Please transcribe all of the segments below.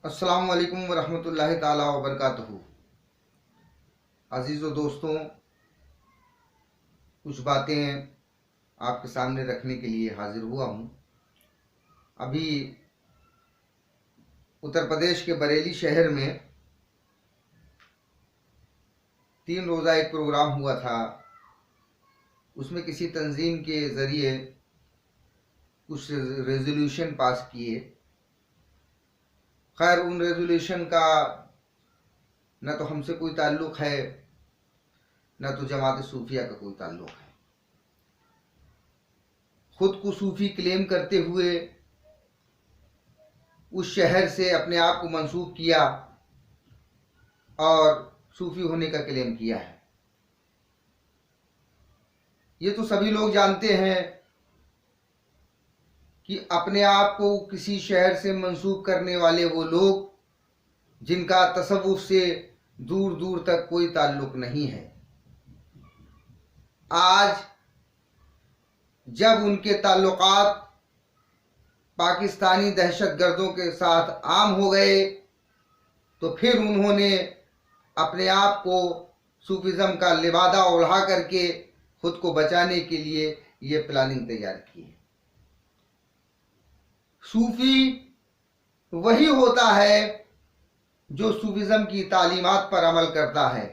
अस्सलाम वालेकुम वरहमतुल्लाहि ताला वबरकातुहू। अजीज़ व दोस्तों, कुछ बातें आपके सामने रखने के लिए हाजिर हुआ हूँ। अभी उत्तर प्रदेश के बरेली शहर में 3 रोज़ा एक प्रोग्राम हुआ था। उसमें किसी तंजीम के ज़रिए कुछ रेजोल्यूशन पास किए। खैर, उन रेजोल्यूशन का न तो हमसे कोई ताल्लुक़ है, न तो जमात सूफिया का कोई ताल्लुक़ है। खुद को सूफी क्लेम करते हुए उस शहर से अपने आप को मंसूब किया और सूफी होने का क्लेम किया है। ये तो सभी लोग जानते हैं कि अपने आप को किसी शहर से मंसूब करने वाले वो लोग जिनका तसव्वुफ से दूर दूर तक कोई ताल्लुक नहीं है, आज जब उनके ताल्लुकात पाकिस्तानी दहशतगर्दों के साथ आम हो गए तो फिर उन्होंने अपने आप को सूफिज़म का लिबादा ओढ़ा करके खुद को बचाने के लिए ये प्लानिंग तैयार की है। सूफी वही होता है जो सूफिज़म की तालीमात पर अमल करता है।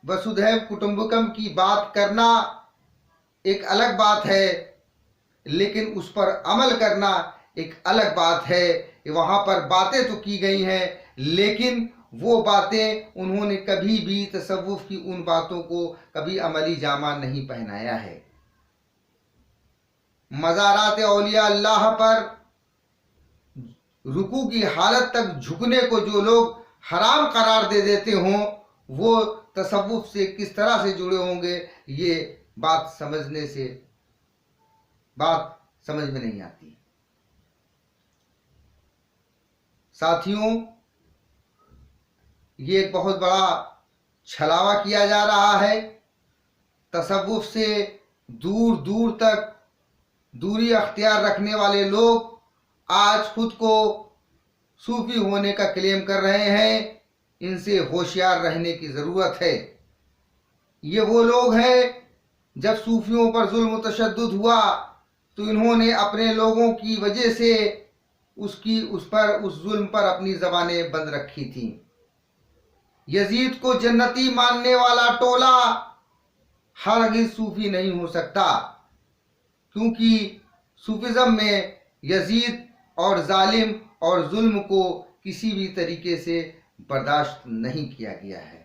वसुधैव कुटुंबकम की बात करना एक अलग बात है, लेकिन उस पर अमल करना एक अलग बात है। वहाँ पर बातें तो की गई हैं, लेकिन वो बातें उन्होंने कभी भी तसव्वुफ की उन बातों को कभी अमली जामा नहीं पहनाया है। मज़ारात औलिया अल्लाह पर रुकू की हालत तक झुकने को जो लोग हराम करार दे देते हों, वो तसव्वुफ से किस तरह से जुड़े होंगे, ये बात समझ में नहीं आती। साथियों, ये एक बहुत बड़ा छलावा किया जा रहा है। तसव्वुफ से दूर दूर तक दूरी अख्तियार रखने वाले लोग आज खुद को सूफी होने का क्लेम कर रहे हैं। इनसे होशियार रहने की ज़रूरत है। ये वो लोग हैं, जब सूफियों पर जुल्म तशद्दुद हुआ तो इन्होंने अपने लोगों की वजह से उस जुल्म पर अपनी ज़बानें बंद रखी थीं। यजीद को जन्नती मानने वाला टोला हरगिज़ सूफी नहीं हो सकता, क्योंकि सूफिज़म में यजीद और जालिम और जुल्म को किसी भी तरीके से बर्दाश्त नहीं किया गया है।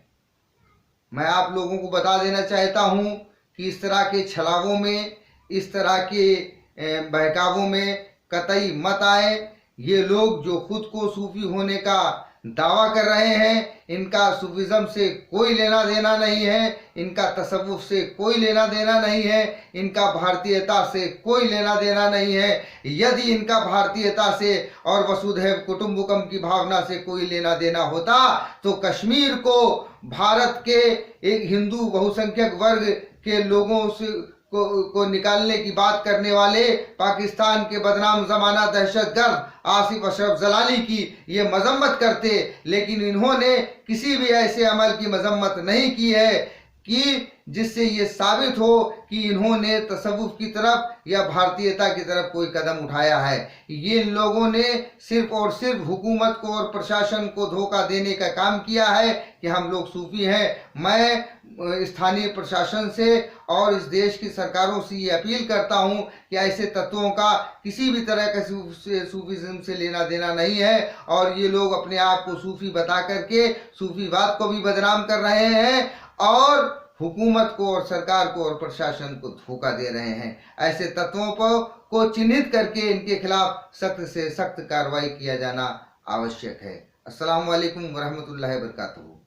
मैं आप लोगों को बता देना चाहता हूँ कि इस तरह के छलावों में, इस तरह के बहकावों में कतई मत आए। ये लोग जो खुद को सूफी होने का दावा कर रहे हैं, इनका सूफिज़म से कोई लेना देना नहीं है, इनका तसव्वुफ से कोई लेना देना नहीं है, इनका भारतीयता से कोई लेना देना नहीं है। यदि इनका भारतीयता से और वसुधैव कुटुंबकम की भावना से कोई लेना देना होता तो कश्मीर को भारत के एक हिंदू बहुसंख्यक वर्ग के लोगों से को निकालने की बात करने वाले पाकिस्तान के बदनाम ज़माना दहशतगर्द आसिफ अशरफ जलाली की ये मजम्मत करते, लेकिन इन्होंने किसी भी ऐसे अमल की मजम्मत नहीं की है कि जिससे ये साबित हो कि इन्होंने तसव्वुफ की तरफ या भारतीयता की तरफ कोई कदम उठाया है। ये लोगों ने सिर्फ और सिर्फ हुकूमत को और प्रशासन को धोखा देने का काम किया है कि हम लोग सूफी हैं। मैं स्थानीय प्रशासन से और इस देश की सरकारों से ये अपील करता हूँ कि ऐसे तत्वों का किसी भी तरह का सूफीज़म से लेना देना नहीं है, और ये लोग अपने आप को सूफी बता करके सूफीवाद को भी बदनाम कर रहे हैं और हुकूमत को और सरकार को और प्रशासन को धोखा दे रहे हैं। ऐसे तत्वों को चिन्हित करके इनके खिलाफ सख्त से सख्त कार्रवाई किया जाना आवश्यक है। अस्सलाम वालेकुम वरहमतुल्लाहि वबरकातुहू।